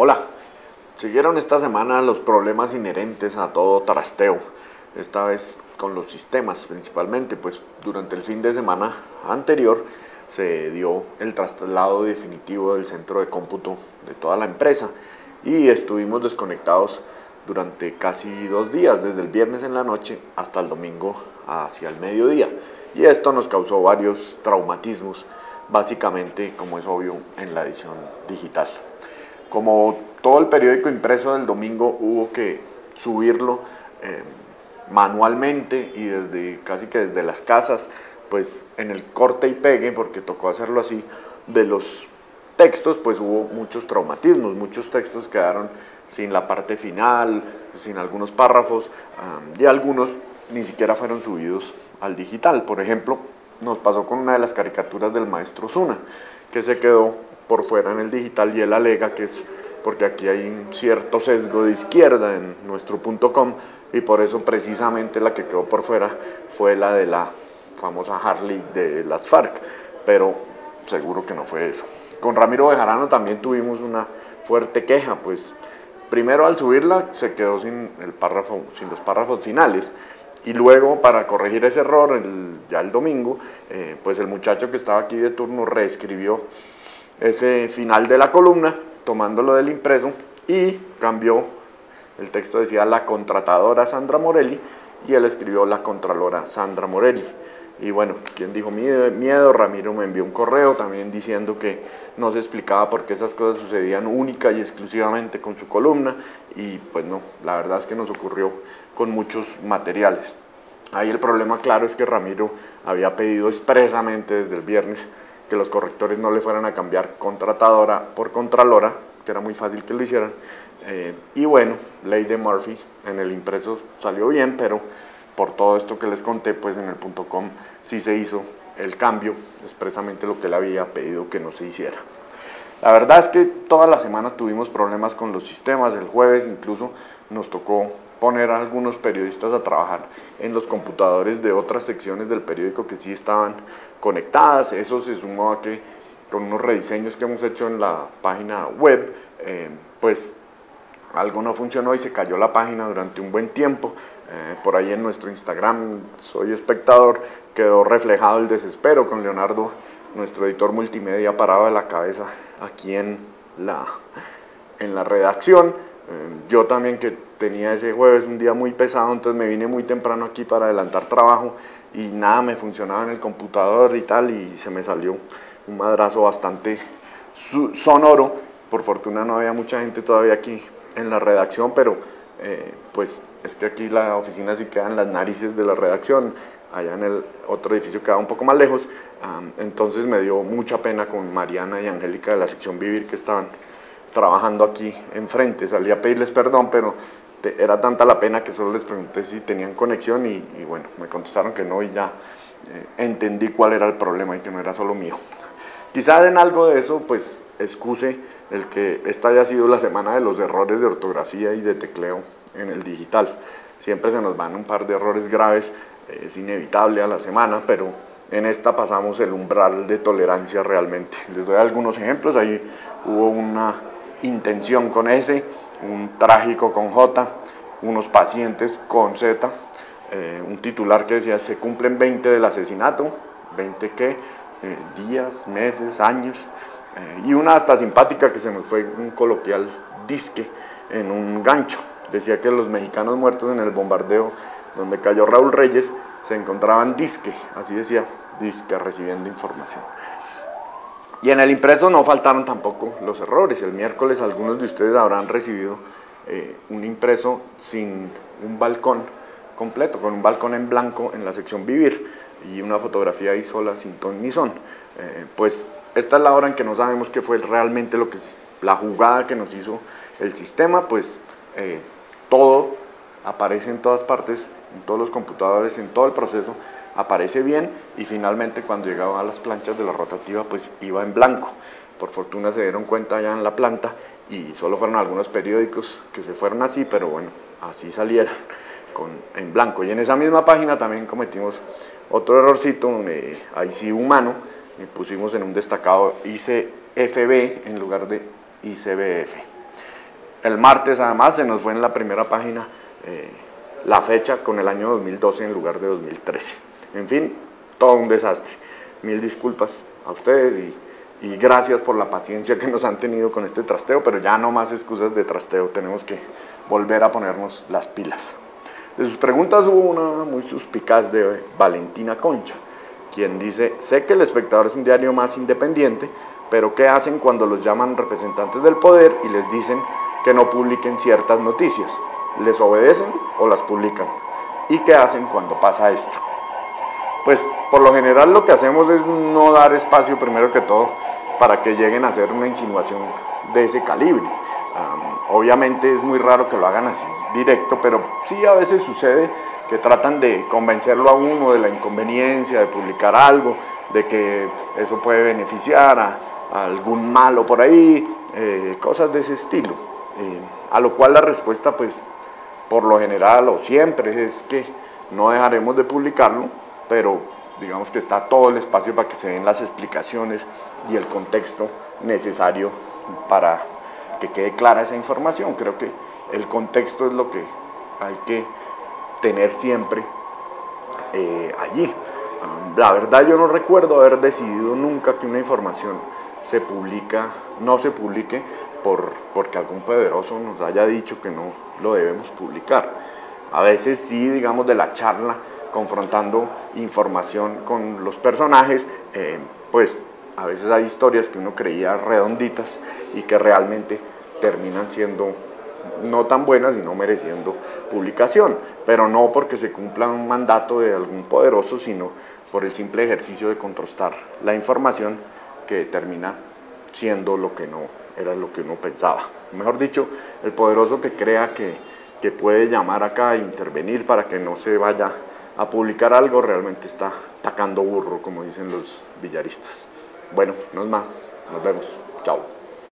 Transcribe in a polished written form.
Hola, siguieron esta semana los problemas inherentes a todo trasteo, esta vez con los sistemas principalmente, pues durante el fin de semana anterior se dio el traslado definitivo del centro de cómputo de toda la empresa y estuvimos desconectados durante casi 2 días, desde el viernes en la noche hasta el domingo hacia el mediodía, y esto nos causó varios traumatismos, básicamente, como es obvio, en la edición digital. Como todo el periódico impreso del domingo hubo que subirlo manualmente y casi que desde las casas, pues en el corte y pegue, porque tocó hacerlo así, de los textos, pues hubo muchos traumatismos, muchos textos quedaron sin la parte final, sin algunos párrafos, y algunos ni siquiera fueron subidos al digital. Por ejemplo, nos pasó con una de las caricaturas del maestro Zuna, que se quedó por fuera en el digital, y él alega que es porque aquí hay un cierto sesgo de izquierda en nuestro .com, y por eso precisamente la que quedó por fuera fue la de la famosa Harley de las FARC, pero seguro que no fue eso. Con Ramiro Bejarano también tuvimos una fuerte queja, pues primero al subirla se quedó sin los párrafos finales, y luego para corregir ese error ya el domingo, pues el muchacho que estaba aquí de turno reescribió ese final de la columna tomándolo del impreso y cambió. El texto decía la contratadora Sandra Morelli y él escribió la contralora Sandra Morelli. Y bueno, ¿quién dijo miedo? Ramiro me envió un correo también diciendo que no se explicaba por qué esas cosas sucedían única y exclusivamente con su columna, y pues no, la verdad es que nos ocurrió con muchos materiales. Ahí el problema claro es que Ramiro había pedido expresamente desde el viernes que los correctores no le fueran a cambiar contratadora por contralora, que era muy fácil que lo hicieran, y bueno, ley de Murphy, en el impreso salió bien, pero por todo esto que les conté, pues en el .com sí se hizo el cambio, expresamente lo que él había pedido que no se hiciera. La verdad es que toda la semana tuvimos problemas con los sistemas. El jueves incluso nos tocó poner a algunos periodistas a trabajar en los computadores de otras secciones del periódico que sí estaban conectadas. Eso se sumó a que con unos rediseños que hemos hecho en la página web, pues algo no funcionó y se cayó la página durante un buen tiempo. Por ahí en nuestro Instagram, Soy Espectador, quedó reflejado el desespero con Leonardo, nuestro editor multimedia, parado de la cabeza aquí en la redacción. Yo también, que tenía ese jueves un día muy pesado, entonces me vine muy temprano aquí para adelantar trabajo y nada me funcionaba en el computador y tal, y se me salió un madrazo bastante sonoro. Por fortuna no había mucha gente todavía aquí en la redacción, pero pues es que aquí la oficina sí queda en las narices de la redacción, allá en el otro edificio queda un poco más lejos. Entonces me dio mucha pena con Mariana y Angélica de la sección Vivir, que estaban trabajando aquí enfrente. Salí a pedirles perdón, pero era tanta la pena que solo les pregunté si tenían conexión y bueno, me contestaron que no, y ya entendí cuál era el problema y que no era solo mío. Quizás en algo de eso pues excuse el que esta haya sido la semana de los errores de ortografía y de tecleo en el digital. Siempre se nos van un par de errores graves, es inevitable a la semana, pero en esta pasamos el umbral de tolerancia realmente. Les doy algunos ejemplos. Ahí hubo una intención con S, un trágico con J, unos pacientes con Z, un titular que decía se cumplen 20 del asesinato, 20 qué, días, meses, años, y una hasta simpática que se nos fue un coloquial disque en un gancho. Decía que los mexicanos muertos en el bombardeo donde cayó Raúl Reyes se encontraban disque, así decía, disque recibiendo información. Y en el impreso no faltaron tampoco los errores. El miércoles algunos de ustedes habrán recibido un impreso sin un balcón completo, con un balcón en blanco en la sección Vivir y una fotografía ahí sola sin ton ni son. Pues esta es la hora en que no sabemos qué fue realmente la jugada que nos hizo el sistema. Pues todo aparece en todas partes, en todos los computadores, en todo el proceso aparece bien, y finalmente cuando llegaba a las planchas de la rotativa pues iba en blanco. Por fortuna se dieron cuenta ya en la planta y solo fueron algunos periódicos que se fueron así, pero bueno, así salieron en blanco. Y en esa misma página también cometimos otro errorcito, ahí sí humano, pusimos en un destacado ICFB en lugar de ICBF. el martes además se nos fue en la primera página la fecha con el año 2012 en lugar de 2013. En fin, todo un desastre. Mil disculpas a ustedes y gracias por la paciencia que nos han tenido con este trasteo, pero ya no más excusas de trasteo, tenemos que volver a ponernos las pilas. De sus preguntas hubo una muy suspicaz de Valentina Concha, quien dice: sé que El Espectador es un diario más independiente, pero ¿qué hacen cuando los llaman representantes del poder y les dicen que no publiquen ciertas noticias? ¿Les obedecen o las publican? ¿Y qué hacen cuando pasa esto? Pues por lo general lo que hacemos es no dar espacio primero que todo para que lleguen a hacer una insinuación de ese calibre. Obviamente es muy raro que lo hagan así directo, pero sí a veces sucede que tratan de convencerlo a uno de la inconveniencia de publicar algo, de que eso puede beneficiar a algún malo por ahí, cosas de ese estilo. A lo cual la respuesta, pues, por lo general o siempre es que no dejaremos de publicarlo, pero digamos que está todo el espacio para que se den las explicaciones y el contexto necesario para que quede clara esa información. Creo que el contexto es lo que hay que tener siempre allí. La verdad yo no recuerdo haber decidido nunca que una información no se publique porque algún poderoso nos haya dicho que no lo debemos publicar. A veces sí, digamos, de la charla, confrontando información con los personajes, pues a veces hay historias que uno creía redonditas y que realmente terminan siendo no tan buenas y no mereciendo publicación, pero no porque se cumpla un mandato de algún poderoso, sino por el simple ejercicio de contrastar la información que termina siendo lo que no era lo que uno pensaba. Mejor dicho, el poderoso que crea que puede llamar acá e intervenir para que no se vaya a publicar algo, realmente está tacando burro, como dicen los billaristas. Bueno, no es más, nos vemos, chao.